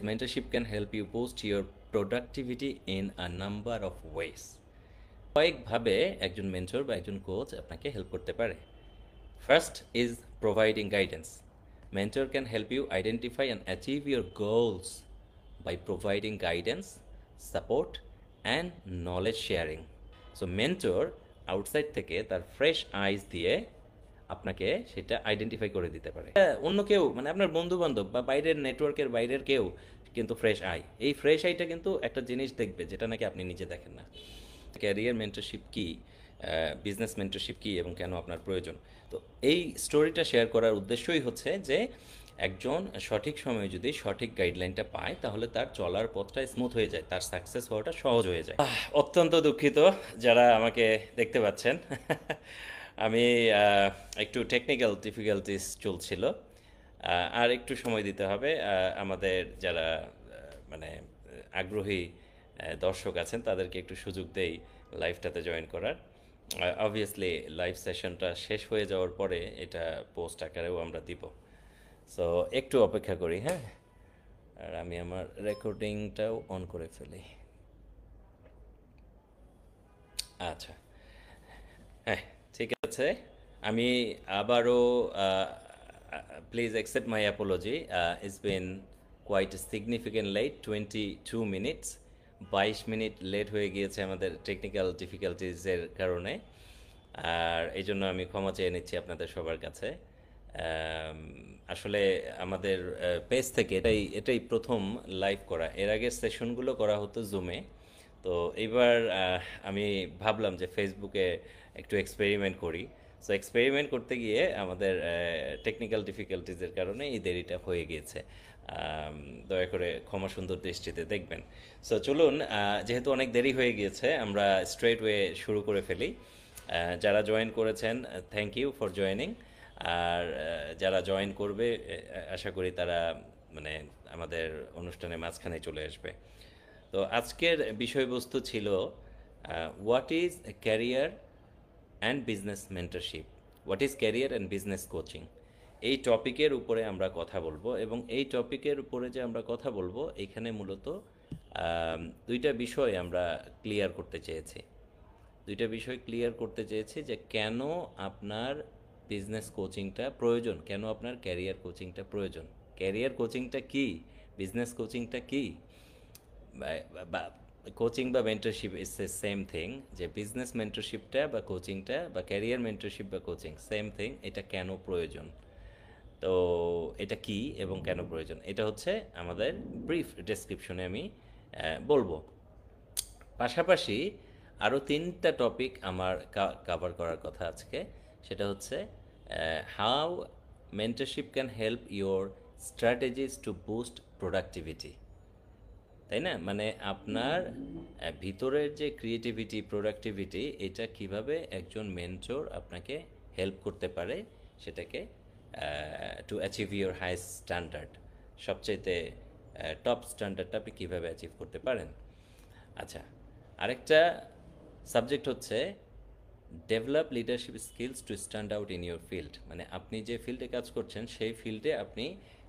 Mentorship can help you boost your productivity in a number of ways. কয়েকভাবে একজন mentor বা একজন coach আপনাকে help করতে পারে। First is providing guidance. Mentor can help you identify and achieve your goals by providing guidance, support and knowledge sharing. So mentor outside থেকে তার fresh আইজ দিয়ে আপনাকে সেটা আইডেন্টিফাই করে দিতে পারে। অন্য কেউ মানে আপনার বন্ধু বান্ধব বা বাইরের নেটওয়ার্কের বাইরের কেউ কিন্তু ফ্রেশ আই, এই ফ্রেশ আইটা কিন্তু একটা জিনিস দেখবে যেটা নাকি আপনি নিজে দেখেন না। ক্যারিয়ার মেন্টরশিপ কী, বিজনেস মেন্টরশিপ কী এবং কেন আপনার প্রয়োজন। তো এই স্টোরিটা শেয়ার করার উদ্দেশ্যই হচ্ছে যে একজন সঠিক সময়ে যদি সঠিক গাইডলাইনটা পায় তাহলে তার চলার পথটা স্মুথ হয়ে যায়, তার সাকসেস হওয়াটা সহজ হয়ে যায়। অত্যন্ত দুঃখিত যারা আমাকে দেখতে পাচ্ছেন। আমি একটু টেকনিক্যাল ডিফিকাল্টিস চলছিল, আর একটু সময় দিতে হবে। আমাদের যারা মানে আগ্রহী দর্শক আছেন তাদেরকে একটু সুযোগ দেই লাইভটাতে জয়েন করার। অবভিয়াসলি লাইভ সেশনটা শেষ হয়ে যাওয়ার পরে এটা পোস্ট আকারেও আমরা দিব। সো একটু অপেক্ষা করি, হ্যাঁ। আর আমি আমার রেকর্ডিংটাও অন করে ফেলি। আচ্ছা, হ্যাঁ, ঠিক আছে। আমি আবারও please accept my apology. It's been quite significant late, 22 minutes, 22 minute late হয়ে গিয়েছে আমাদের টেকনিক্যাল ডিফিকাল্টিজের কারণে। আর এই জন্য আমি ক্ষমা চেয়ে নিচ্ছি আপনাদের সবার কাছে। আসলে আমাদের পেজ থেকে এটাই এটাই প্রথম লাইভ করা। এর আগের সেশনগুলো করা হতো জুমে। তো এইবার আমি ভাবলাম যে ফেসবুকে একটু এক্সপেরিমেন্ট করি। সো এক্সপেরিমেন্ট করতে গিয়ে আমাদের টেকনিক্যাল ডিফিকাল্টিজের কারণে এই দেরিটা হয়ে গিয়েছে। দয়া করে ক্ষমা সুন্দর দৃষ্টিতে দেখবেন। সো চলুন, যেহেতু অনেক দেরি হয়ে গিয়েছে আমরা স্ট্রেট ওয়ে শুরু করে ফেলি। যারা জয়েন করেছেন থ্যাংক ইউ ফর জয়েনিং। আর যারা জয়েন করবে আশা করি তারা মানে আমাদের অনুষ্ঠানের মাঝখানে চলে আসবে। তো আজকের বিষয়বস্তু ছিল what is career and business mentorship, what is career and business coaching. এই টপিকের উপরে আমরা কথা বলবো এবং এই টপিকের উপরে যে আমরা কথা বলবো এখানে মূলত দুইটা বিষয় আমরা ক্লিয়ার করতে চেয়েছি। দুইটা বিষয় ক্লিয়ার করতে চেয়েছি যে কেন আপনার বিজনেস কোচিংটা প্রয়োজন, কেন আপনার ক্যারিয়ার কোচিংটা প্রয়োজন। ক্যারিয়ার কোচিংটা কি, বিজনেস কোচিংটা কি, বা কোচিং বা mentorship is the same thing. যে বিজনেস মেন্টরশিপটা বা কোচিংটা বা ক্যারিয়ার মেন্টরশিপ বা কোচিং সেম থিং, এটা কেন প্রয়োজন। তো এটা কি এবং কেন প্রয়োজন এটা হচ্ছে আমাদের ব্রিফ ডেসক্রিপশনে আমি বলবো। পাশাপাশি আরও তিনটা টপিক আমার কাভার করার কথা আজকে। সেটা হচ্ছে how mentorship can help your strategies two boost productivity. তাই না, মানে আপনার ভিতরের যে ক্রিয়েটিভিটি, প্রোডাক্টিভিটি, এটা কিভাবে একজন মেন্টর আপনাকে হেল্প করতে পারে সেটাকে to achieve your high standard, সবচাইতে টপ স্ট্যান্ডার্ডটা আপনি কীভাবে অ্যাচিভ করতে পারেন। আচ্ছা, আরেকটা সাবজেক্ট হচ্ছে develop leadership skills to stand out in your field. মানে আপনি যে ফিল্ডে কাজ করছেন সেই ফিল্ডে আপনি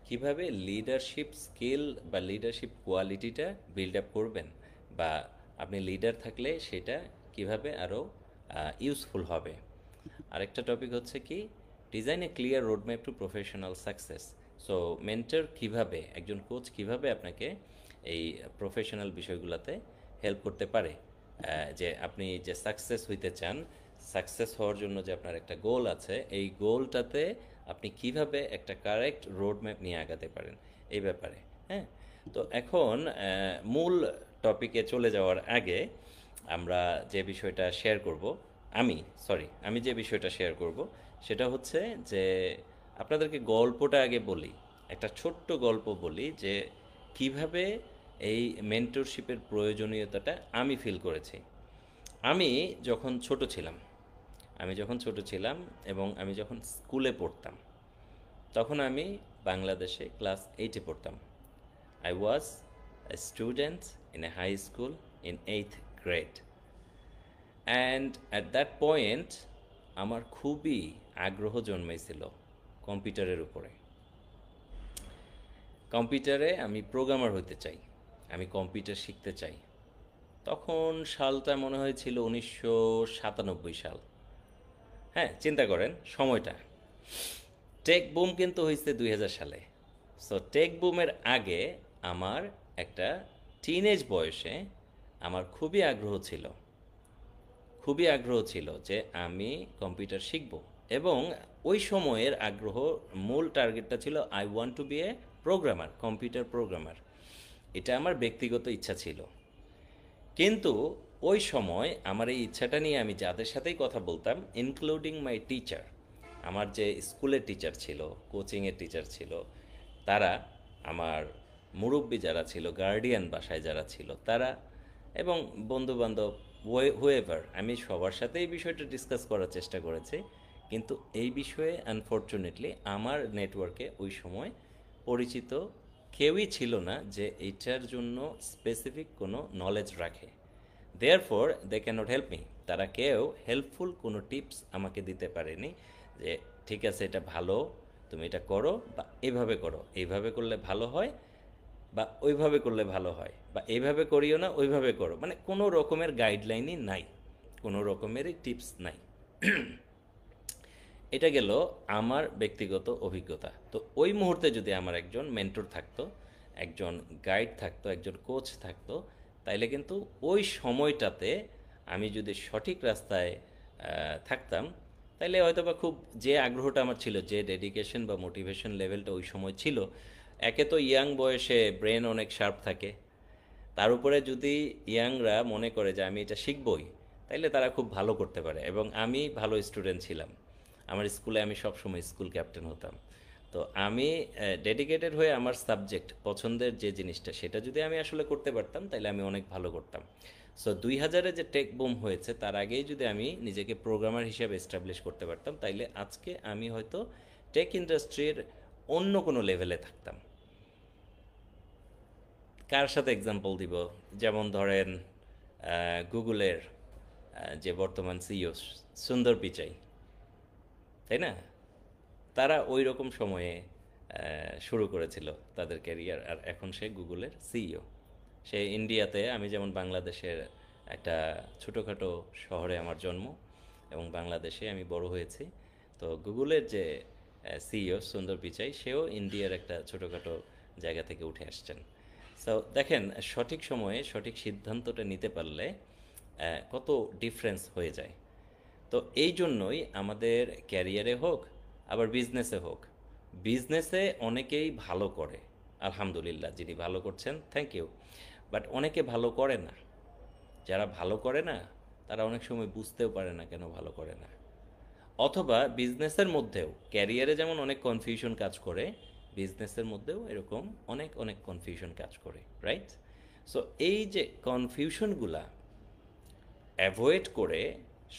কিভাবে লিডারশিপ স্কিল বা লিডারশিপ কোয়ালিটিটা বিল্ড আপ করবেন, বা আপনি লিডার থাকলে সেটা কিভাবে আরও ইউজফুল হবে। আরেকটা টপিক হচ্ছে কি design a clear roadmap to professional success. So mentor কিভাবে, একজন কোচ কিভাবে আপনাকে এই প্রফেশনাল বিষয়গুলোতে হেল্প করতে পারে। যে আপনি যে সাকসেস হইতে চান, সাকসেস হওয়ার জন্য যে আপনার একটা গোল আছে, এই গোলটাতে আপনি কিভাবে একটা কারেক্ট রোডম্যাপ নিয়ে আগাতে পারেন এই ব্যাপারে। হ্যাঁ, তো এখন মূল টপিকে চলে যাওয়ার আগে আমরা যে বিষয়টা শেয়ার করব, আমি যে বিষয়টা শেয়ার করব সেটা হচ্ছে যে আপনাদেরকে গল্পটা আগে বলি, একটা ছোট্ট গল্প বলি যে কিভাবে এই মেন্টরশিপের প্রয়োজনীয়তাটা আমি ফিল করেছি। আমি যখন ছোট ছিলাম আমি যখন ছোট ছিলাম এবং আমি যখন স্কুলে পড়তাম, তখন আমি বাংলাদেশে ক্লাস 8-এ পড়তাম। I was a student in a high school in 8th grade, and at that point আমার খুবই আগ্রহ জন্মেছিল কম্পিউটারের উপরে। কম্পিউটারে আমি প্রোগ্রামার হতে চাই, আমি কম্পিউটার শিখতে চাই। তখন সালটা মনে হয়েছিল 1997 সাল। হ্যাঁ, চিন্তা করেন সময়টা। টেক বুম কিন্তু হয়েছে 2000 সালে। সো টেক বুমের আগে আমার একটা টিনেজ বয়সে আমার খুবই আগ্রহ ছিল যে আমি কম্পিউটার শিখব। এবং ওই সময়ের আগ্রহ, মূল টার্গেটটা ছিল I want to be a programmer, computer programmer. এটা আমার ব্যক্তিগত ইচ্ছা ছিল। কিন্তু ওই সময় আমার এই ইচ্ছাটা নিয়ে আমি যাদের সাথেই কথা বলতাম, ইনক্লুডিং মাই টিচার, আমার যে স্কুলের টিচার ছিল, কোচিংয়ের টিচার ছিল, তারা, আমার মুরব্বী যারা ছিল, গার্ডিয়ান বাসায় যারা ছিল তারা, এবং বন্ধুবান্ধব, হুয়েভার, আমি সবার সাথে এই বিষয়টা ডিসকাস করার চেষ্টা করেছি। কিন্তু এই বিষয়ে আনফর্চুনেটলি আমার নেটওয়ার্কে ওই সময় পরিচিত কেউই ছিল না যে এইটার জন্য স্পেসিফিক কোনো নলেজ রাখে। Therefore they can't help me, তারা কেউ হেল্পফুল কোনো টিপস আমাকে দিতে পারেনি যে ঠিক আছে এটা ভালো, তুমি এটা করো, বা এইভাবে করো, এইভাবে করলে ভালো হয়, বা ওইভাবে করলে ভালো হয়, বা এইভাবে করিও না ওইভাবে করো, মানে কোনো রকমের গাইডলাইনই নাই, কোনো রকমেরই টিপস নাই। এটা গেল আমার ব্যক্তিগত অভিজ্ঞতা। তো ওই মুহূর্তে যদি আমার একজন মেন্টর থাকতো, একজন গাইড থাকতো, একজন কোচ থাকতো, তাইলে কিন্তু ওই সময়টাতে আমি যদি সঠিক রাস্তায় থাকতাম, তাইলে হয়তোবা খুব, যে আগ্রহটা আমার ছিল, যে ডেডিকেশন বা মোটিভেশন লেভেলটা ওই সময় ছিল, একে তো ইয়াং বয়সে ব্রেন অনেক শার্প থাকে, তার উপরে যদি ইয়াংরা মনে করে যে আমি এটা শিখবই, তাইলে তারা খুব ভালো করতে পারে। এবং আমি ভালো স্টুডেন্ট ছিলাম, আমার স্কুলে আমি সবসময় স্কুল ক্যাপ্টেন হতাম। তো আমি ডেডিকেটেড হয়ে আমার সাবজেক্ট পছন্দের যে জিনিসটা, সেটা যদি আমি আসলে করতে পারতাম, তাহলে আমি অনেক ভালো করতাম। সো 2000-এ যে টেক বুম হয়েছে তার আগেই যদি আমি নিজেকে প্রোগ্রামার হিসেবে এস্টাবলিশ করতে পারতাম, তাইলে আজকে আমি হয়তো টেক ইন্ডাস্ট্রির অন্য কোনো লেভেলে থাকতাম। কার সাথে এক্সাম্পল দিব? যেমন ধরেন গুগলের যে বর্তমান সিইও সুন্দর পিচাই, তাই না? তারা ওই রকম সময়ে শুরু করেছিল তাদের ক্যারিয়ার, আর এখন সে গুগলের সিইও। সে ইন্ডিয়াতে, আমি যেমন বাংলাদেশের একটা ছোটোখাটো শহরে আমার জন্ম, এবং বাংলাদেশে আমি বড় হয়েছি। তো গুগলের যে সিইও সুন্দর পিচাই, সেও ইন্ডিয়ার একটা ছোটোখাটো জায়গা থেকে উঠে আসছেন। সো দেখেন, সঠিক সময়ে সঠিক সিদ্ধান্তটা নিতে পারলে কত ডিফারেন্স হয়ে যায়। তো এই জন্যই আমাদের ক্যারিয়ারে হোক, আবার বিজনেসে হোক, বিজনেসে অনেকেই ভালো করে, আলহামদুলিল্লাহ, যিনি ভালো করছেন থ্যাংক ইউ। বাট অনেকে ভালো করে না। যারা ভালো করে না, তারা অনেক সময় বুঝতেও পারে না কেন ভালো করে না। অথবা বিজনেসের মধ্যেও, ক্যারিয়ারে যেমন অনেক কনফিউশন কাজ করে, বিজনেসের মধ্যেও এরকম অনেক অনেক কনফিউশন কাজ করে, রাইট? সো এই যে কনফিউশনগুলা অ্যাভয়েড করে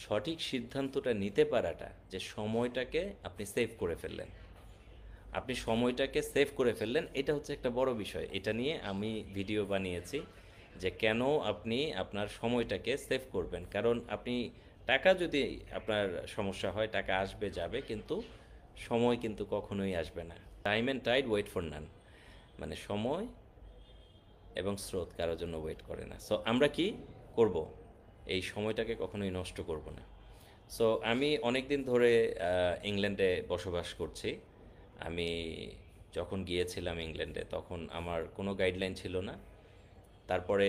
সঠিক সিদ্ধান্তটা নিতে পারাটা, যে সময়টাকে আপনি সেভ করে ফেললেন, আপনি সময়টাকে সেভ করে ফেললেন, এটা হচ্ছে একটা বড় বিষয়। এটা নিয়ে আমি ভিডিও বানিয়েছি যে কেন আপনি আপনার সময়টাকে সেভ করবেন। কারণ আপনি, টাকা যদি আপনার সমস্যা হয়, টাকা আসবে যাবে, কিন্তু সময় কিন্তু কখনোই আসবে না। Time and tide wait for none, মানে সময় এবং স্রোত কারোর জন্য ওয়েট করে না। সো আমরা কি করব? এই সময়টাকে কখনোই নষ্ট করব না। সো আমি অনেক দিন ধরে ইংল্যান্ডে বসবাস করছি। আমি যখন গিয়েছিলাম ইংল্যান্ডে, তখন আমার কোনো গাইডলাইন ছিল না। তারপরে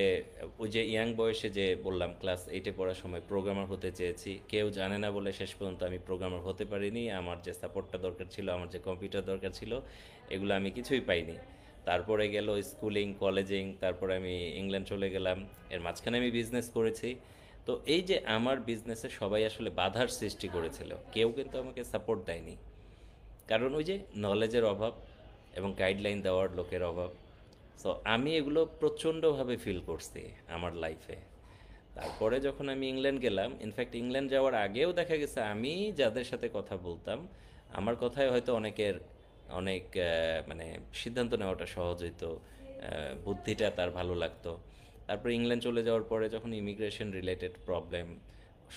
ওই যে ইয়াং বয়সে যে বললাম, ক্লাস 8-এ পড়ার সময় প্রোগ্রামার হতে চেয়েছি, কেউ জানে না বলে শেষ পর্যন্ত আমি প্রোগ্রামার হতে পারিনি। আমার যে সাপোর্টটা দরকার ছিল, আমার যে কম্পিউটার দরকার ছিল, এগুলো আমি কিছুই পাইনি। তারপরে গেল স্কুলিং, কলেজিং, তারপরে আমি ইংল্যান্ড চলে গেলাম। এর মাঝখানে আমি বিজনেস করেছি। তো এই যে আমার বিজনেসে সবাই আসলে বাধার সৃষ্টি করেছিল, কেউ কিন্তু আমাকে সাপোর্ট দেয়নি। কারণ ওই যে নলেজের অভাব এবং গাইডলাইন দেওয়ার লোকের অভাব। সো আমি এগুলো প্রচণ্ডভাবে ফিল করছি আমার লাইফে। তারপরে যখন আমি ইংল্যান্ড গেলাম, ইনফ্যাক্ট ইংল্যান্ড যাওয়ার আগেও দেখা গেছে আমি যাদের সাথে কথা বলতাম, আমার কথায় হয়তো অনেকের অনেক মানে সিদ্ধান্ত নেওয়াটা সহজ হইতো, বুদ্ধিটা তার ভালো লাগতো। তারপর ইংল্যান্ড চলে যাওয়ার পরে যখন ইমিগ্রেশন রিলেটেড প্রবলেম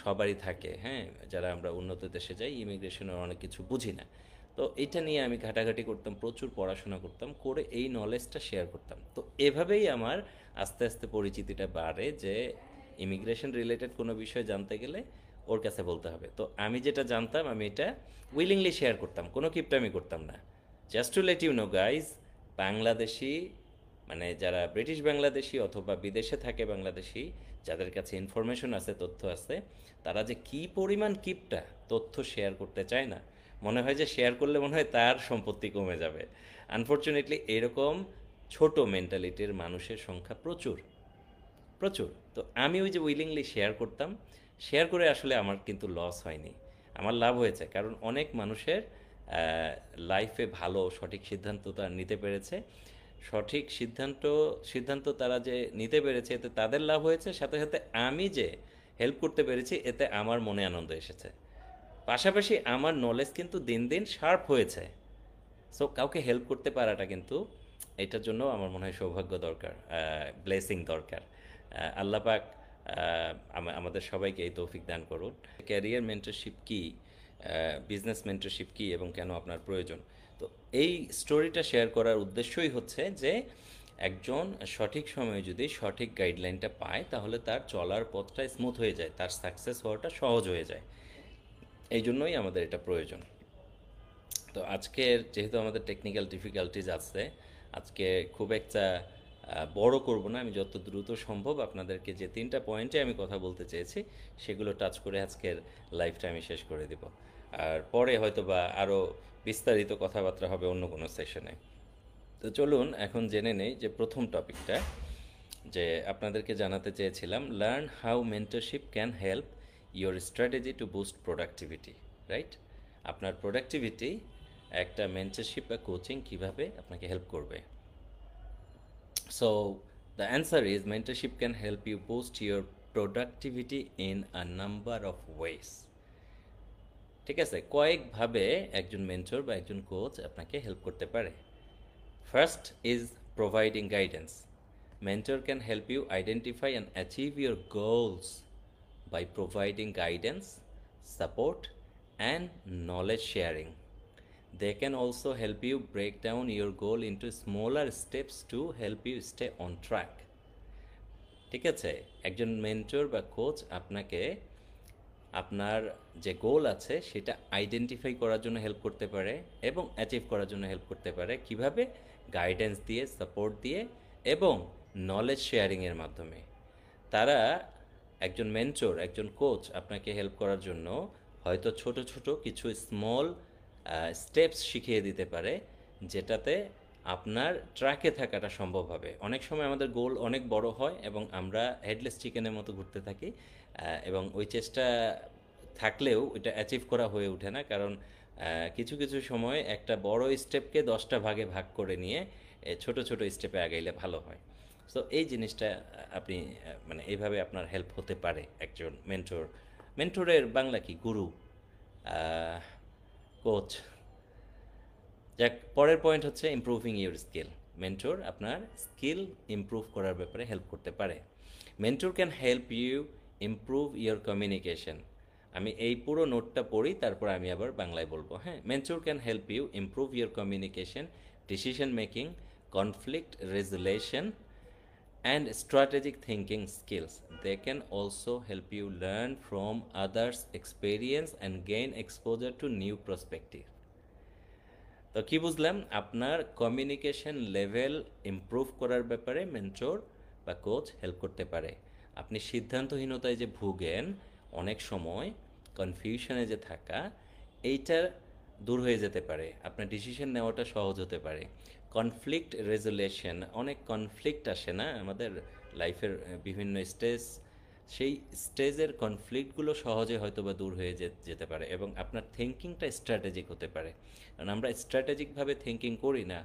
সবারই থাকে, হ্যাঁ, যারা আমরা উন্নত দেশে যাই, ইমিগ্রেশনের অনেক কিছু বুঝি না। তো এটা নিয়ে আমি ঘাটাঘাটি করতাম, প্রচুর পড়াশোনা করতাম, করে এই নলেজটা শেয়ার করতাম। তো এভাবেই আমার আস্তে আস্তে পরিচিতিটা বাড়ে যে ইমিগ্রেশন রিলেটেড কোনো বিষয় জানতে গেলে ওর কাছে বলতে হবে। তো আমি যেটা জানতাম আমি এটা উইলিংলি শেয়ার করতাম, কোনো কিপটামি করতাম না। Just to let you know guys, Bangladeshi মানে যারা ব্রিটিশ বাংলাদেশি অথবা বিদেশে থাকে বাংলাদেশি, যাদের কাছে ইনফরমেশন আছে, তথ্য আছে, তারা যে কি পরিমাণ কিপটা, তথ্য শেয়ার করতে চায় না। মনে হয় যে শেয়ার করলে মনে হয় তার সম্পত্তি কমে যাবে। আনফর্চুনেটলি এরকম ছোট মেন্টালিটির মানুষের সংখ্যা প্রচুর, প্রচুর। তো আমি ওই যে উইলিংলি শেয়ার করতাম, শেয়ার করে আসলে আমার কিন্তু লস হয়নি, আমার লাভ হয়েছে। কারণ অনেক মানুষের লাইফে ভালো সঠিক সিদ্ধান্ত তারা নিতে পেরেছে। সঠিক সিদ্ধান্ত তারা যে নিতে পেরেছে, এতে তাদের লাভ হয়েছে, সাথে সাথে আমি যে হেল্প করতে পেরেছি এতে আমার মনে আনন্দ এসেছে। পাশাপাশি আমার নলেজ কিন্তু দিন দিন শার্প হয়েছে। সো কাউকে হেল্প করতে পারাটা কিন্তু এটার জন্য আমার মনে হয় সৌভাগ্য দরকার, ব্লেসিং দরকার। আল্লাহ পাক আমাদের সবাইকে এই তৌফিক দান করুন। ক্যারিয়ার মেন্টরশিপ কী, বিজনেস মেন্টরশিপ কী এবং কেন আপনার প্রয়োজন, তো এই স্টোরিটা শেয়ার করার উদ্দেশ্যই হচ্ছে যে একজন সঠিক সময়ে যদি সঠিক গাইডলাইনটা পায় তাহলে তার চলার পথটা স্মুথ হয়ে যায়, তার সাকসেস হওয়াটা সহজ হয়ে যায়। এই জন্যই আমাদের এটা প্রয়োজন। তো আজকের যেহেতু আমাদের টেকনিক্যাল ডিফিকাল্টিজ আছে, আজকে খুব একটা বড় করব না, আমি যত দ্রুত সম্ভব আপনাদেরকে যে তিনটা পয়েন্টে আমি কথা বলতে চেয়েছি সেগুলো টাচ করে আজকের লাইফটা আমি শেষ করে দিব। আর পরে হয়তো বা আরও বিস্তারিত কথাবার্তা হবে অন্য কোনো সেশনে। তো চলুন এখন জেনে নেই যে প্রথম টপিকটা, যে আপনাদেরকে জানাতে চেয়েছিলাম learn how mentorship can help your strategy to boost productivity, right? আপনার প্রোডাক্টিভিটি একটা মেন্টরশিপ বা কোচিং কীভাবে আপনাকে হেল্প করবে। So the answer is mentorship can help you boost your productivity in a number of ways. ঠিক আছে, কয়েকভাবে একজন mentor বা একজন কোচ আপনাকে হেল্প করতে পারে। First is providing guidance. Mentor can help you identify and achieve your goals by providing guidance, support, and knowledge sharing. They can also help you break down your goal into smaller steps to help you stay on track. ঠিক আছে, একজন mentor বা coach আপনাকে আপনার যে গোল আছে সেটা identify করার জন্য হেল্প করতে পারে এবং অ্যাচিভ করার জন্য হেল্প করতে পারে। কিভাবে? গাইডেন্স দিয়ে, সাপোর্ট দিয়ে এবং নলেজ শেয়ারিংয়ের মাধ্যমে। তারা, একজন মেন্টর, একজন কোচ আপনাকে হেল্প করার জন্য হয়তো ছোট ছোট কিছু স্মল স্টেপস শিখিয়ে দিতে পারে, যেটাতে আপনার ট্র্যাকে থাকাটা সম্ভব হবে। অনেক সময় আমাদের গোল অনেক বড় হয় এবং আমরা হেডলেস চিকেনের মতো ঘুরতে থাকি, এবং ওই চেষ্টা থাকলেও ওইটা অ্যাচিভ করা হয়ে ওঠে না, কারণ কিছু কিছু সময় একটা বড় স্টেপকে 10টা ভাগে ভাগ করে নিয়ে ছোট ছোট স্টেপে আগাইলে ভালো হয়। সো এই জিনিসটা আপনি মানে এইভাবে আপনার হেল্প হতে পারে একজন মেন্টর। মেন্টরের বাংলা কি? গুরু, কোচ। যাক, পরের পয়েন্ট হচ্ছে ইমপ্রুভিং ইউর স্কিল। মেন্টর আপনার স্কিল ইমপ্রুভ করার ব্যাপারে হেল্প করতে পারে। Mentor can help you improve your communication. আমি এই পুরো নোটটা পড়ি, তারপর আমি আবার বাংলায় বলবো। হ্যাঁ, mentor can help you improve your communication, decision making, conflict resolution and strategic thinking skills. They can also help you learn from others' experience and gain exposure to new perspective. তো কি বুঝলাম? আপনার কমিউনিকেশন লেভেল ইমপ্রুভ করার ব্যাপারে mentor বা coach help করতে পারে। আপনি সিদ্ধান্তহীনতায় যে ভুগেন অনেক সময়, কনফিউশনে যে থাকা, এইটা দূর হয়ে যেতে পারে, আপনার ডিসিশন নেওয়াটা সহজ হতে পারে। কনফ্লিক্ট রেজুলেশন, অনেক কনফ্লিক্ট আসে না আমাদের লাইফের বিভিন্ন স্টেজ, সেই স্টেজের কনফ্লিক্টগুলো সহজে হয়তো বা দূর হয়ে যেতে পারে এবং আপনার থিঙ্কিংটা স্ট্র্যাটেজিক হতে পারে। কারণ আমরা স্ট্র্যাটেজিকভাবে থিঙ্কিং করি না,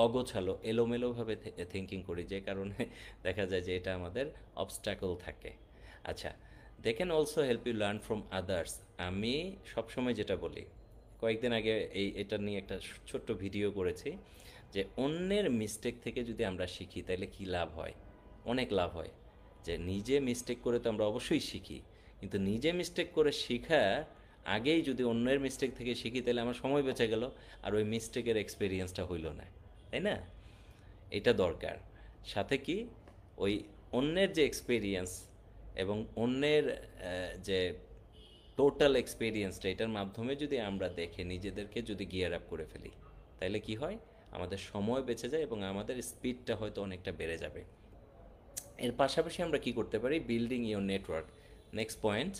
অগোছালো এলোমেলোভাবে থিঙ্কিং করি, যে কারণে দেখা যায় যে এটা আমাদের অবস্ট্যাকল থাকে। আচ্ছা, they can also help you learn from others. আমি সবসময় যেটা বলি, কয়েকদিন আগে এটা নিয়ে একটা ছোট্ট ভিডিও করেছি, যে অন্যের মিস্টেক থেকে যদি আমরা শিখি তাহলে কী লাভ হয়? অনেক লাভ হয়। যে নিজে মিস্টেক করে তো আমরা অবশ্যই শিখি, কিন্তু নিজে মিস্টেক করে শেখা আগেই যদি অন্যের মিস্টেক থেকে শিখি তাহলে আমার সময় বেঁচে গেল, আর ওই মিস্টেকের এক্সপিরিয়েন্সটা হইল না, তাই না? এটা দরকার। সাথে কি, ওই অন্যের যে এক্সপিরিয়েন্স এবং অন্যের যে টোটাল এক্সপিরিয়েন্সটা, এটার মাধ্যমে যদি আমরা দেখে নিজেদেরকে যদি গিয়ার আপ করে ফেলি, তাহলে কি হয়, আমাদের সময় বেঁচে যায় এবং আমাদের স্পিডটা হয়তো অনেকটা বেড়ে যাবে। এর পাশাপাশি আমরা কি করতে পারি, building your network. Next point,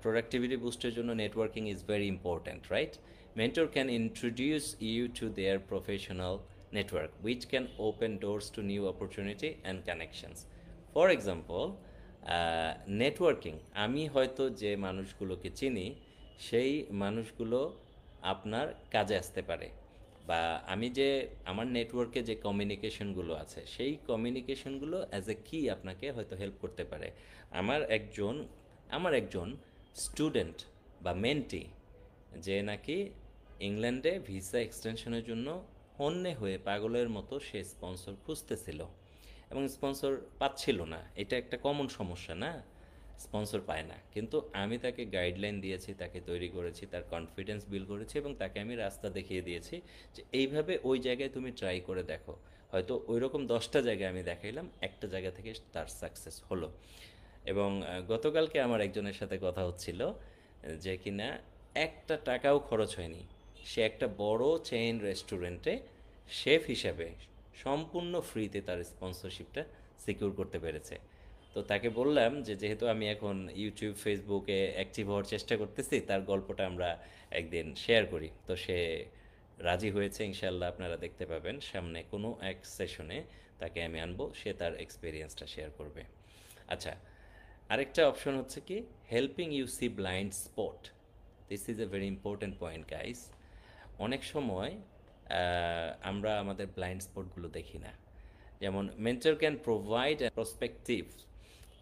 productivity বুস্টের জন্য networking is very important, right? Mentor can introduce you to their professional network which can open doors to new opportunity and connections. For example, networking, আমি হয়তো যে মানুষগুলোকে চিনি সেই মানুষগুলো আপনার কাজে আসতে পারে, বা আমি যে আমার নেটওয়ার্কে যে কমিউনিকেশনগুলো আছে সেই কমিউনিকেশনগুলো অ্যাজ এ কি আপনাকে হয়তো হেল্প করতে পারে। আমার একজন আমার একজন স্টুডেন্ট বা মেন্টি, যে নাকি ইংল্যান্ডে ভিসা এক্সটেনশনের জন্য হন্যে হয়ে পাগলের মতো সে স্পন্সর খুঁজতেছিল এবং স্পন্সর পাচ্ছিল না। এটা একটা কমন সমস্যা না, স্পন্সর পায় না, কিন্তু আমি তাকে গাইডলাইন দিয়েছি, তাকে তৈরি করেছি, তার কনফিডেন্স বিল্ড করেছি এবং তাকে আমি রাস্তা দেখিয়ে দিয়েছি যে এইভাবে ওই জায়গায় তুমি ট্রাই করে দেখো। হয়তো ওই রকম 10টা জায়গায় আমি দেখাইলাম, একটা জায়গা থেকে তার সাকসেস হলো। এবং গতকালকে আমার একজনের সাথে কথা হচ্ছিল যে কিনা একটা টাকাও খরচ হয়নি, সে একটা বড় চেইন রেস্টুরেন্টে শেফ হিসাবে সম্পূর্ণ ফ্রিতে তার স্পন্সরশিপটা সিকিউর করতে পেরেছে। তো তাকে বললাম যে যেহেতু আমি এখন ইউটিউব ফেসবুকে অ্যাক্টিভ হওয়ার চেষ্টা করতেছি, তার গল্পটা আমরা একদিন শেয়ার করি। তো সে রাজি হয়েছে, ইনশাল্লাহ আপনারা দেখতে পাবেন সামনে কোনো এক সেশনে তাকে আমি আনবো, সে তার এক্সপিরিয়েন্সটা শেয়ার করবে। আচ্ছা, আরেকটা অপশন হচ্ছে কি, helping you see blind spot. This is a very important point guys. অনেক সময় আমরা আমাদের ব্লাইন্ড স্পটগুলো দেখি না। যেমন mentor can provide prospective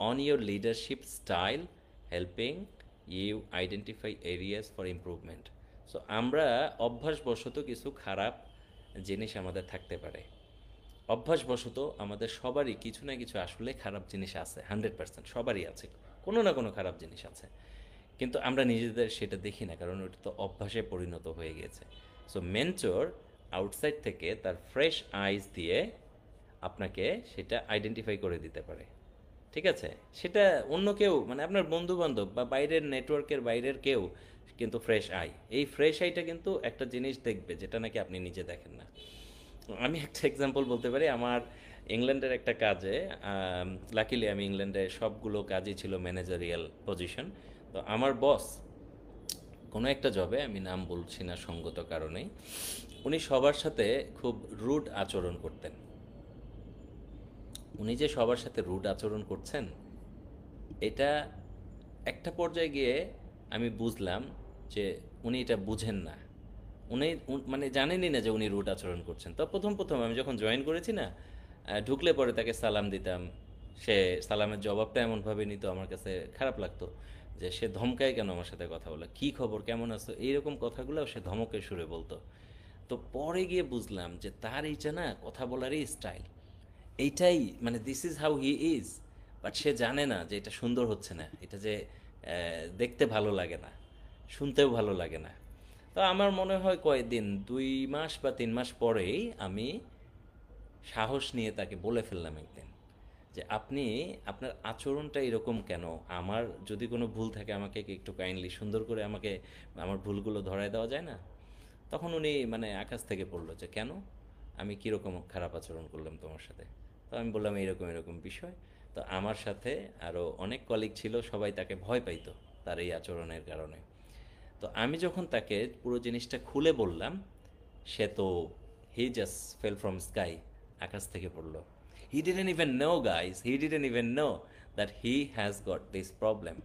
on your leadership style, helping you identify areas for improvement. So আমরা অভ্যাসবশত কিছু খারাপ জিনিস আমাদের থাকতে পারে, অভ্যাসবশত আমাদের সবারই কিছু না কিছু আসলে খারাপ জিনিস আছে, 100% সবারই আছে, কোনো না কোনো খারাপ জিনিস আছে, কিন্তু আমরা নিজেদের সেটা দেখি না, কারণ ওটা তো অভ্যাসে পরিণত হয়ে গেছে। সো মেন্টর আউটসাইড থেকে তার ফ্রেশ আইজ দিয়ে আপনাকে সেটা আইডেন্টিফাই করে দিতে পারে, ঠিক আছে? সেটা অন্য কেউ, মানে আপনার বন্ধু বান্ধব বা বাইরের নেটওয়ার্কের বাইরের কেউ কিন্তু ফ্রেশ আই, এই ফ্রেশ আইটা কিন্তু একটা জিনিস দেখবে যেটা নাকি আপনি নিজে দেখেন না। আমি একটা এক্সাম্পল বলতে পারি, আমার ইংল্যান্ডের একটা কাজে, লাকিলি আমি ইংল্যান্ডে সবগুলো কাজই ছিল ম্যানেজারিয়াল পজিশন। তো আমার বস কোনো একটা জবে, আমি নাম বলছি না সঙ্গত কারণেই, উনি সবার সাথে খুব রুড আচরণ করতেন। উনি যে সবার সাথে রুড আচরণ করছেন, এটা একটা পর্যায়ে গিয়ে আমি বুঝলাম যে উনি এটা বুঝেন না। মানে জানেনই না যে উনি রুট আচরণ করছেন। তো প্রথম প্রথম আমি যখন জয়েন করেছি না, ঢুকলে পরে তাকে সালাম দিতাম, সে সালামের জবাবটা এমনভাবে নিত, আমার কাছে খারাপ লাগতো যে সে ধমকায় কেন আমার সাথে কথা বলে, কী খবর, কেমন আছো, এইরকম কথাগুলো সে ধমকের সুরে বলতো। তো পরে গিয়ে বুঝলাম যে তার এইটা না কথা বলারই স্টাইল, এইটাই মানে this is how he is. But সে জানে না যে এটা সুন্দর হচ্ছে না, এটা যে দেখতে ভালো লাগে না, শুনতেও ভালো লাগে না। তো আমার মনে হয় কয়েকদিন, 2 মাস বা 3 মাস পরেই আমি সাহস নিয়ে তাকে বলে ফেললাম একদিন যে আপনি আপনার আচরণটা এরকম কেন, আমার যদি কোনো ভুল থাকে আমাকে কি একটু কাইন্ডলি সুন্দর করে আমাকে আমার ভুলগুলো ধরায় দেওয়া যায় না? তখন উনি মানে আকাশ থেকে পড়লো যে কেন, আমি কীরকম খারাপ আচরণ করলাম তোমার সাথে? তো আমি বললাম এরকম এরকম বিষয়। তো আমার সাথে আরও অনেক কলিগ ছিল, সবাই তাকে ভয় পাইতো তার এই আচরণের কারণে। তো আমি যখন তাকে পুরো জিনিসটা খুলে বললাম, সে তো he just fell from sky, আকাশ থেকে পড়লো। He didn't even know guys, he didn't even know that he has got this problem.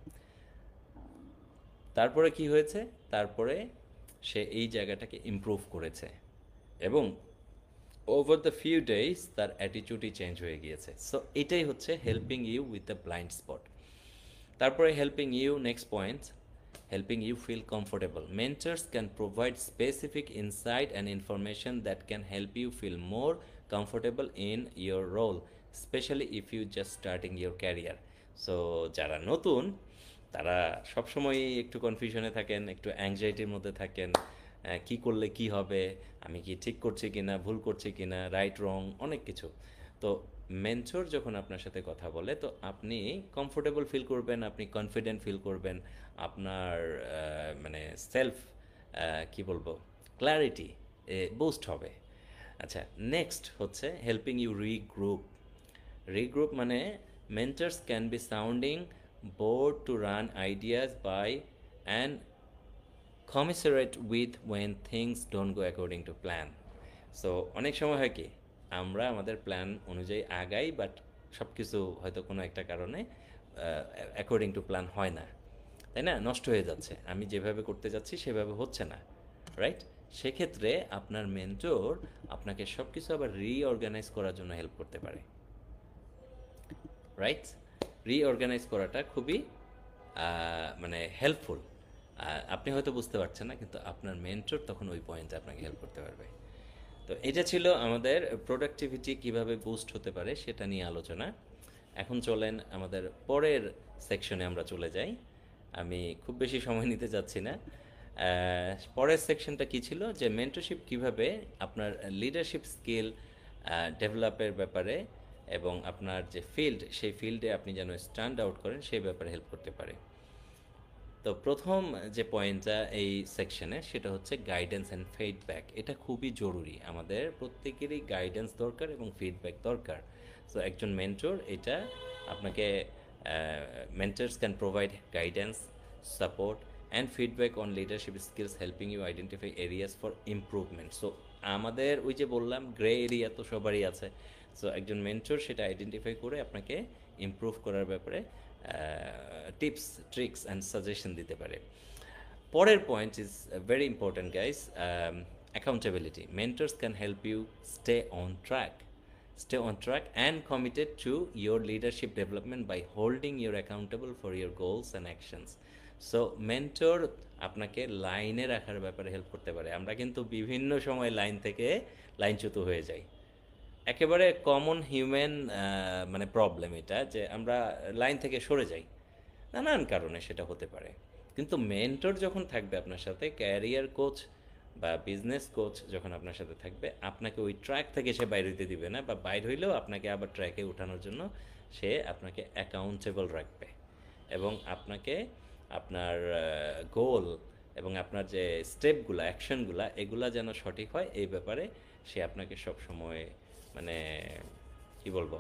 তারপরে কি হয়েছে, তারপরে সে এই জায়গাটাকে ইমপ্রুভ করেছে এবং ওভার দ্য ফিউ ডেজ তার অ্যাটিটিউডই চেঞ্জ হয়ে গিয়েছে। সো এটাই হচ্ছে helping you with the blind spot. তারপরে helping you, next point, helping you feel comfortable. Mentors can provide specific insight and information that can help you feel more comfortable in your role, especially if you just starting your career. So যারা নতুন তারা সবসময়ই একটু কনফিউশনে থাকেন, একটু অ্যাংজাইটির মধ্যে থাকেন, কি করলে কি হবে, আমি কি ঠিক করছি কিনা, ভুল করছি কিনা, রাইট রং অনেক কিছু। তো মেন্টর যখন আপনার সাথে কথা বলে তো আপনি কমফোর্টেবল ফিল করবেন, আপনি কনফিডেন্ট ফিল করবেন, আপনার মানে সেলফ কি বলবো ক্ল্যারিটি বুস্ট হবে। আচ্ছা, নেক্সট হচ্ছে হেল্পিং ইউ রিগ্রুপ। রিগ্রুপ মানে mentors can be sounding board to run ideas by and commiserate with when things don't go according to plan. So অনেক সময় হয় কি আমরা আমাদের প্ল্যান অনুযায়ী আগাই, বাট সব কিছু হয়তো কোনো একটা কারণে অ্যাকর্ডিং টু প্ল্যান হয় না, তাই না, নষ্ট হয়ে যাচ্ছে, আমি যেভাবে করতে যাচ্ছি সেভাবে হচ্ছে না, রাইট? সেক্ষেত্রে আপনার মেন্টর আপনাকে সব কিছু আবার রিঅর্গানাইজ করার জন্য হেল্প করতে পারে, রাইট? রিঅর্গানাইজ করাটা খুবই মানে হেল্পফুল। আপনি হয়তো বুঝতে পারছেন না, কিন্তু আপনার মেন্টর তখন ওই পয়েন্টে আপনাকে হেল্প করতে পারবে। তো এটা ছিল আমাদের প্রোডাক্টিভিটি কিভাবে বুস্ট হতে পারে সেটা নিয়ে আলোচনা। এখন চলেন আমাদের পরের সেকশনে আমরা চলে যাই। আমি খুব বেশি সময় নিতে যাচ্ছি না। পরের সেকশনটা কি ছিল, যে মেন্টরশিপ কিভাবে আপনার লিডারশিপ স্কিল ডেভেলপের ব্যাপারে এবং আপনার যে ফিল্ড সেই ফিল্ডে আপনি যেন স্ট্যান্ড আউট করেন সেই ব্যাপারে হেল্প করতে পারে। তো প্রথম যে পয়েন্টটা এই সেকশনে সেটা হচ্ছে গাইডেন্স অ্যান্ড ফিডব্যাক। এটা খুবই জরুরি, আমাদের প্রত্যেকেরই গাইডেন্স দরকার এবং ফিডব্যাক দরকার। সো একজন মেন্টর এটা আপনাকে mentors can provide guidance, support and feedback on leadership skills helping you identify areas for improvement. So আমাদের ওই যে বললাম গ্রে এরিয়া তো সবারই আছে। সো একজন মেন্টর সেটা আইডেন্টিফাই করে আপনাকে ইমপ্রুভ করার ব্যাপারে টিপস, ট্রিক্স অ্যান্ড সাজেশন দিতে পারে। পরের point is very important guys, accountability. Mentors can help you stay on track and committed to your leadership development by holding you accountable for your goals and actions. So mentor আপনাকে লাইনে রাখার ব্যাপারে help করতে পারে। আমরা কিন্তু বিভিন্ন সময় লাইন থেকে লাইনচ্যুত হয়ে যাই, একেবারে কমন হিউম্যান মানে প্রবলেম এটা, যে আমরা লাইন থেকে সরে যাই, নানান কারণে সেটা হতে পারে। কিন্তু মেন্টর যখন থাকবে আপনার সাথে, ক্যারিয়ার কোচ বা বিজনেস কোচ যখন আপনার সাথে থাকবে, আপনাকে ওই ট্র্যাক থেকে সে বাইরে হইতে দিবে না, বা বাইর হইলেও আপনাকে আবার ট্র্যাকে ওঠানোর জন্য সে আপনাকে অ্যাকাউন্টেবল রাখবে এবং আপনাকে আপনার গোল এবং আপনার যে স্টেপগুলো, অ্যাকশনগুলো, এগুলা যেন সঠিক হয় এই ব্যাপারে সে আপনাকে সব সময় মানে কি বলবো,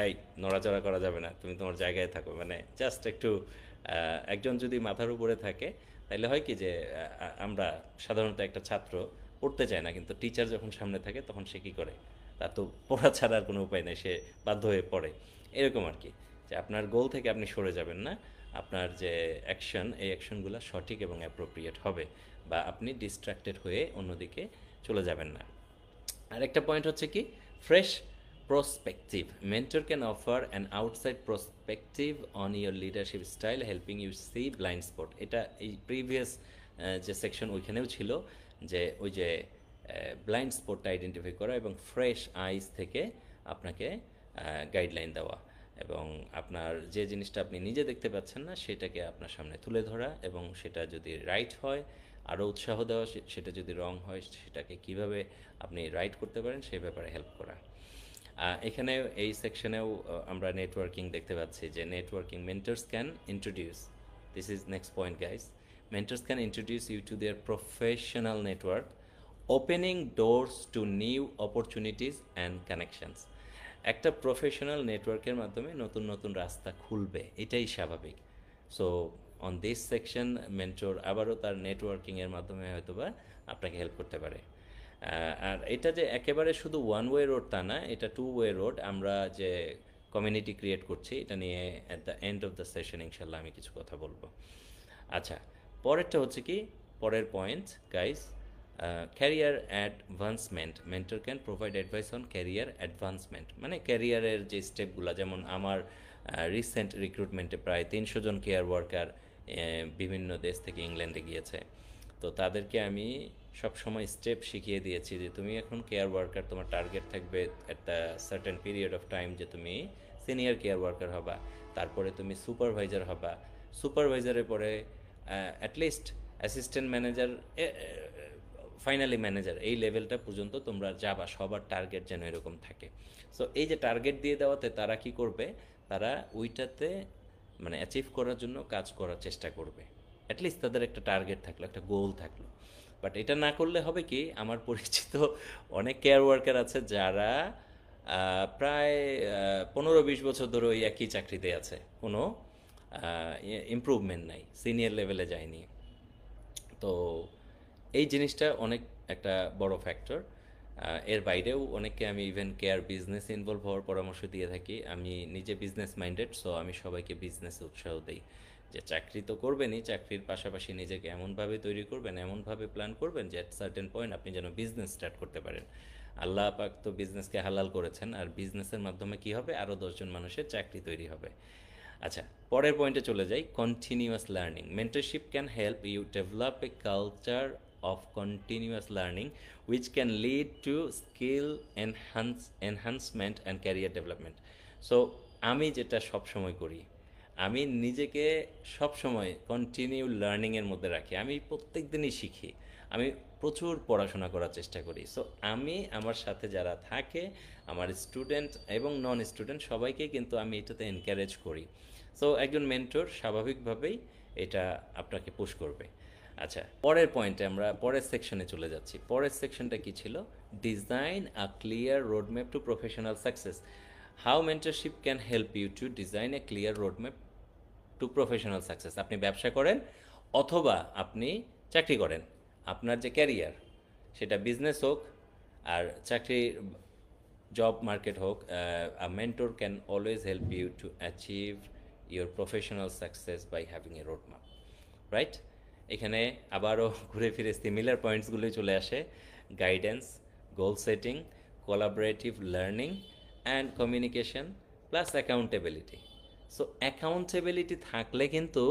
এই নড়াচড়া করা যাবে না, তুমি তোমার জায়গায় থাকো, মানে জাস্ট একটু একজন যদি মাথার উপরে থাকে তাহলে হয় কি যে আমরা সাধারণত একটা ছাত্র পড়তে চায় না, কিন্তু টিচার যখন সামনে থাকে তখন সে কী করে, তার তো পড়া ছাড়া আর কোনো উপায় নেই, সে বাধ্য হয়ে পড়ে। এরকম আর কি, যে আপনার গোল থেকে আপনি সরে যাবেন না, আপনার যে অ্যাকশন এই অ্যাকশনগুলো সঠিক এবং অ্যাপ্রোপ্রিয়েট হবে, বা আপনি ডিস্ট্র্যাক্টেড হয়ে অন্যদিকে চলে যাবেন না। আরেকটা পয়েন্ট হচ্ছে কি, fresh prospective. Mentor can offer an outside prospective on your leadership style helping you see blind spot. এটা এই প্রিভিয়াস যে সেকশন ওইখানেও ছিল, যে ওই যে ব্লাইন্ড স্পটটা আইডেন্টিফাই করা এবং ফ্রেশ আইস থেকে আপনাকে গাইডলাইন দেওয়া, এবং আপনার যে জিনিসটা আপনি নিজে দেখতে পাচ্ছেন না সেটাকে আপনার সামনে তুলে ধরা, এবং সেটা যদি রাইট হয় আরও উৎসাহ দেওয়া, সেটা যদি রং হয় সেটাকে কিভাবে আপনি রাইট করতে পারেন সেই ব্যাপারে হেল্প করা। এখানে এই সেকশনেও আমরা নেটওয়ার্কিং দেখতে পাচ্ছি, যে networking mentors can introduce, this is next point guys, mentors can introduce you to their professional network, opening doors to new opportunities and connections. একটা প্রফেশনাল নেটওয়ার্কের মাধ্যমে নতুন নতুন রাস্তা খুলবে, এটাই স্বাভাবিক। So on this section mentor আবারও তার নেটওয়ার্কিংয়ের মাধ্যমে হয়তোবা আপনাকে হেল্প করতে পারে। আর এটা যে একেবারে শুধু ওয়ান ওয়ে রোড তা না, এটা টু ওয়ে রোড। আমরা যে কমিউনিটি ক্রিয়েট করছি এটা নিয়ে at the end of the session ইনশাল্লাহ আমি কিছু কথা বলবো। আচ্ছা, পরেরটা হচ্ছে কি, পরের point guys, career advancement. Mentor can provide advice on career advancement, মানে ক্যারিয়ারের যে স্টেপগুলো, যেমন আমার রিসেন্ট রিক্রুটমেন্টে প্রায় 300 জন কেয়ার ওয়ার্কার বিভিন্ন দেশ থেকে ইংল্যান্ডে গিয়েছে। তো তাদেরকে আমি সব সময় স্টেপ শিখিয়ে দিয়েছি যে তুমি এখন কেয়ার ওয়ার্কার, তোমার টার্গেট থাকবে at the certain period of time যে তুমি সিনিয়র কেয়ার ওয়ার্কার হবা, তারপরে তুমি সুপারভাইজার হবা, সুপারভাইজারের পরে at least assistant manager, finally manager, এই লেভেলটা পর্যন্ত তোমরা যাবা, সবার টার্গেট যেন এরকম থাকে। সো এই যে টার্গেট দিয়ে দেওয়াতে তারা কি করবে, তারা ওইটাতে মানে অ্যাচিভ করার জন্য কাজ করার চেষ্টা করবে। অ্যাটলিস্ট তাদের একটা টার্গেট থাকলো, একটা গোল থাকলো। বাট এটা না করলে হবে কি, আমার পরিচিত অনেক কেয়ার ওয়ার্কার আছে যারা প্রায় 15-20 বছর ধরে ওই একই চাকরিতে আছে, কোনো ইমপ্রুভমেন্ট নাই, সিনিয়র লেভেলে যায়নি। তো এই জিনিসটা অনেক একটা বড় ফ্যাক্টর। এর বাইরেও অনেককে আমি ইভেন কেয়ার বিজনেস ইনভলভ হওয়ার পরামর্শ দিয়ে থাকি। আমি নিজে বিজনেস মাইন্ডেড, সো আমি সবাইকে বিজনেসে উৎসাহ দিই যে চাকরি তো করবেনই, চাকরির পাশাপাশি নিজেকে এমনভাবে তৈরি করবেন, এমনভাবে প্ল্যান করবেন যে অ্যাট সার্টেন পয়েন্ট আপনি যেন বিজনেস স্টার্ট করতে পারেন। আল্লাহ পাক তো বিজনেসকে হালাল করেছেন, আর বিজনেসের মাধ্যমে কি হবে, আরও 10 জন মানুষের চাকরি তৈরি হবে। আচ্ছা, পরের পয়েন্টে চলে যাই, continuous learning. Mentorship can help you develop a culture of continuous learning which can lead to skill enhancement and career development. So আমি যেটা সবসময় করি, আমি নিজেকে সবসময় কন্টিনিউ লার্নিংয়ের মধ্যে রাখি। আমি প্রত্যেক দিনই শিখি, আমি প্রচুর পড়াশোনা করার চেষ্টা করি। সো আমি আমার সাথে যারা থাকে, আমার স্টুডেন্ট এবং নন স্টুডেন্ট, সবাইকে কিন্তু আমি এটাতে এনকারেজ করি। সো একজন মেন্টর স্বাভাবিকভাবেই এটা আপনাকে পুশ করবে। আচ্ছা, পরের পয়েন্টে আমরা পরের সেকশনে চলে যাচ্ছি। পরের সেকশনটা কি ছিল, design a clear roadmap to professional success. How mentorship can help you to design a clear roadmap to professional success. আপনি ব্যবসা করেন অথবা আপনি চাকরি করেন, আপনার যে ক্যারিয়ার সেটা বিজনেস হোক আর চাকরি জব মার্কেট হোক, a mentor can always help you to achieve your professional success by having a road map, right? এখানে আবারও ঘুরে ফিরে সিমিলার পয়েন্টসগুলোই চলে আসে, guidance, goal setting, collaborative learning and communication, plus accountability. So accountability থাকলে কিন্তু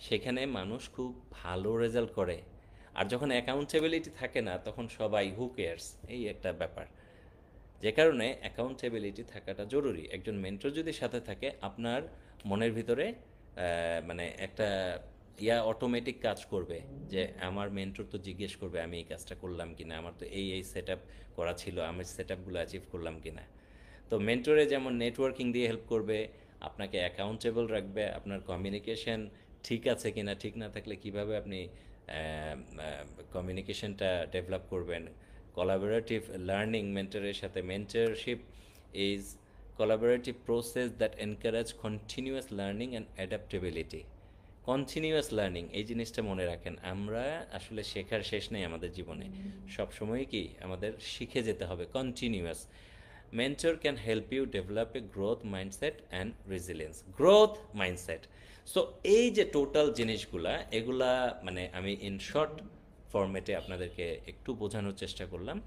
সেখানে মানুষ খুব ভালো রেজাল্ট করে। আর যখন অ্যাকাউন্টেবিলিটি থাকে না, তখন সবাই হু কেয়ার্স, এই একটা ব্যাপার। যে কারণে অ্যাকাউন্টেবিলিটি থাকাটা জরুরি। একজন মেন্টর যদি সাথে থাকে, আপনার মনের ভিতরে মানে একটা অটোমেটিক কাজ করবে যে আমার মেন্টর তো জিজ্ঞেস করবে আমি এই কাজটা করলাম কিনা, আমার তো এই সেট আপ করা ছিল, আমি সেট আপগুলো অ্যাচিভ করলাম কিনা। তো মেন্টরে যেমন নেটওয়ার্কিং দিয়ে হেল্প করবে, আপনাকে অ্যাকাউন্টেবল রাখবে, আপনার কমিউনিকেশন ঠিক আছে কিনা, ঠিক না থাকলে কিভাবে আপনি কমিউনিকেশনটা ডেভেলপ করবেন। কোলাবোরেটিভ লার্নিং, মেন্টরের সাথে mentorship is collaborative process that encourage continuous learning and adaptability. Continuous learning, এই জিনিসটা মনে রাখেন, আমরা আসলে শেখার শেষ নেই আমাদের জীবনে, সবসময় কি আমাদের শিখে যেতে হবে, continuous. Mentor can help you develop a growth mindset and resilience. Growth mindset, so এই যে টোটাল জিনিসগুলা, এগুলা মানে আমি ইন শর্ট ফরম্যাটে আপনাদেরকে একটু বোঝানোর চেষ্টা করলাম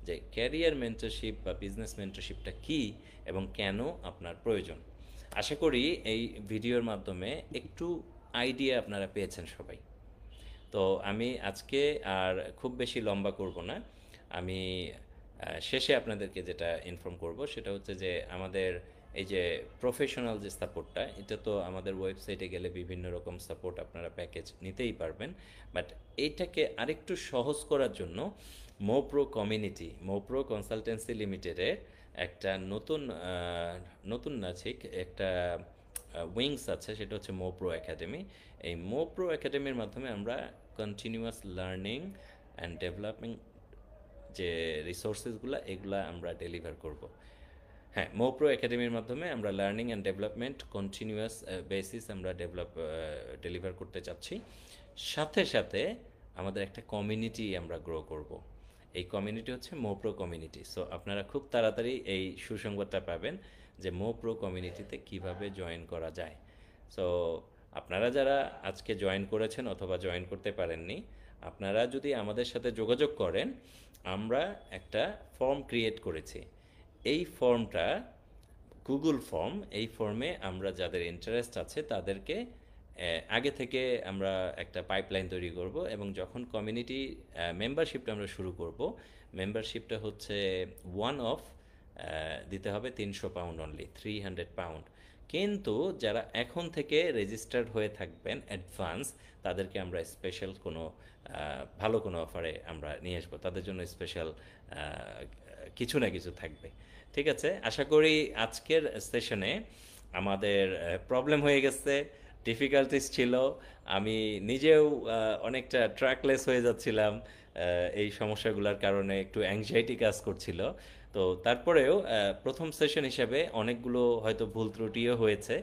যে ক্যারিয়ার মেন্টরশিপ বা বিজনেস মেন্টরশিপটা কী এবং কেন আপনার প্রয়োজন। আশা করি এই ভিডিওর মাধ্যমে একটু আইডিয়া আপনারা পেয়েছেন সবাই। তো আমি আজকে আর খুব বেশি লম্বা করব না। আমি শেষে আপনাদেরকে যেটা ইনফর্ম করব সেটা হচ্ছে যে আমাদের এই যে প্রফেশনাল যে সাপোর্টটা, এটা তো আমাদের ওয়েবসাইটে গেলে বিভিন্ন রকম সাপোর্ট আপনারা প্যাকেজ নিতেই পারবেন। বাট এইটাকে আরেকটু সহজ করার জন্য মোপ্রো কমিউনিটি, মোপ্রো কনসালটেন্সি লিমিটেডের একটা নতুন না ঠিক একটা উইংস আছে, সেটা হচ্ছে মোপ্রো একাডেমি। এই মোপ্রো একাডেমির মাধ্যমে আমরা কন্টিনিউয়াস লার্নিং অ্যান্ড ডেভেলপিং যে রিসোর্সেসগুলো, এগুলা আমরা ডেলিভার করব। হ্যাঁ, মোপ্রো একাডেমির মাধ্যমে আমরা learning and development continuous basis আমরা ডেলিভার করতে চাচ্ছি। সাথে সাথে আমাদের একটা কমিউনিটি আমরা গ্রো করব। এই কমিউনিটি হচ্ছে মোপ্রো কমিউনিটি। সো আপনারা খুব তাড়াতাড়ি এই সুসংবাদটা পাবেন যে মোপ্রো কমিউনিটিতে কিভাবে জয়েন করা যায়। সো আপনারা যারা আজকে জয়েন করেছেন অথবা জয়েন করতে পারেননি, আপনারা যদি আমাদের সাথে যোগাযোগ করেন, আমরা একটা ফর্ম ক্রিয়েট করেছি। এই ফর্মটা গুগল ফর্ম, এই ফর্মে আমরা যাদের ইন্টারেস্ট আছে তাদেরকে আগে থেকে আমরা একটা পাইপলাইন তৈরি করব, এবং যখন কমিউনিটি মেম্বারশিপটা আমরা শুরু করব, মেম্বারশিপটা হচ্ছে ওয়ান অফ দিতে হবে 300 পাউন্ড অনলি, 300 পাউন্ড। কিন্তু যারা এখন থেকে রেজিস্টার্ড হয়ে থাকবেন অ্যাডভান্স, তাদেরকে আমরা স্পেশাল কোনো ভালো কোনো অফারে আমরা নিয়ে আসবো, তাদের জন্য স্পেশাল কিছু না কিছু থাকবে। ঠিক আছে, আশা করি আজকের সেশনে আমাদের প্রবলেম হয়ে গেছে, ডিফিকাল্টিস ছিল, আমি নিজেও অনেকটা ট্র্যাকলেস হয়ে যাচ্ছিলাম, এই সমস্যাগুলোর কারণে একটু অ্যাংজাইটি কাজ করছিল। তো তারপরেও প্রথম সেশন হিসেবে অনেকগুলো হয়তো ভুল ত্রুটিও হয়েছে,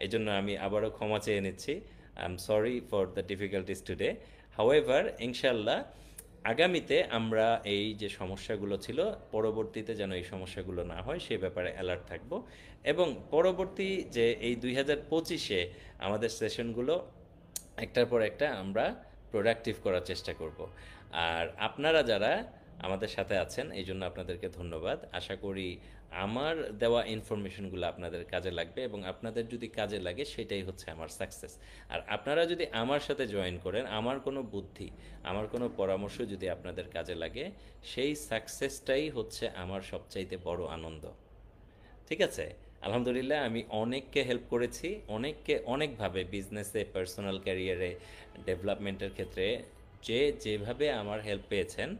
এজন্য আমি আবারও ক্ষমা চেয়ে নিচ্ছি। I am sorry for the difficulties today. However ইনশাল্লাহ আগামীতে আমরা এই যে সমস্যাগুলো ছিল, পরবর্তীতে যেন এই সমস্যাগুলো না হয় সে ব্যাপারে অ্যালার্ট থাকব, এবং পরবর্তী যে এই 2025-এ আমাদের সেশনগুলো একটার পর একটা আমরা প্রোডাক্টিভ করার চেষ্টা করব। আর আপনারা যারা আমাদের সাথে আছেন এই জন্য আপনাদেরকে ধন্যবাদ। আশা করি আমার দেওয়া ইনফরমেশনগুলো আপনাদের কাজে লাগবে, এবং আপনাদের যদি কাজে লাগে সেটাই হচ্ছে আমার সাকসেস। আর আপনারা যদি আমার সাথে জয়েন করেন, আমার কোনো বুদ্ধি, আমার কোনো পরামর্শ যদি আপনাদের কাজে লাগে, সেই সাকসেসটাই হচ্ছে আমার সবচাইতে বড় আনন্দ। ঠিক আছে, আলহামদুলিল্লাহ আমি অনেককে হেল্প করেছি, অনেককে অনেকভাবে, বিজনেসে, পার্সোনাল ক্যারিয়ারে, ডেভেলপমেন্টের ক্ষেত্রে যে যেভাবে আমার হেল্প পেয়েছেন,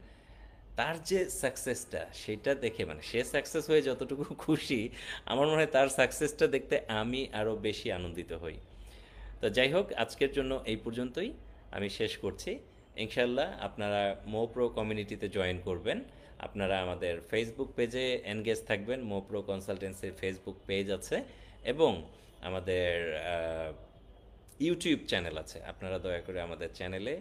তার যে সাকসেসটা সেটা দেখে, মানে সে সাকসেস হয়ে যতটুকু খুশি, আমার মনে হয় তার সাকসেসটা দেখতে আমি আরও বেশি আনন্দিত হই। তো যাই হোক, আজকের জন্য এই পর্যন্তই, আমি শেষ করছি। ইনশাল্লাহ আপনারা মোপ্রো কমিউনিটিতে জয়েন করবেন, আপনারা আমাদের ফেসবুক পেজে এনগেজ থাকবেন, মোপ্রো কনসালটেন্সির ফেসবুক পেজ আছে, এবং আমাদের ইউটিউব চ্যানেল আছে, আপনারা দয়া করে আমাদের চ্যানেলে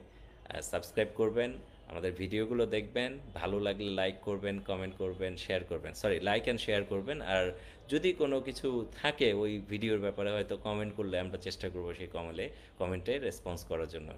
সাবস্ক্রাইব করবেন, আমাদের ভিডিওগুলো দেখবেন, ভালো লাগলে লাইক করবেন, কমেন্ট করবেন, শেয়ার করবেন, সরি লাইক অ্যান্ড শেয়ার করবেন। আর যদি কোনো কিছু থাকে ওই ভিডিওর ব্যাপারে, হয়তো কমেন্ট করলে আমরা চেষ্টা করবো সেই কমেন্টে রেসপন্স করার জন্য।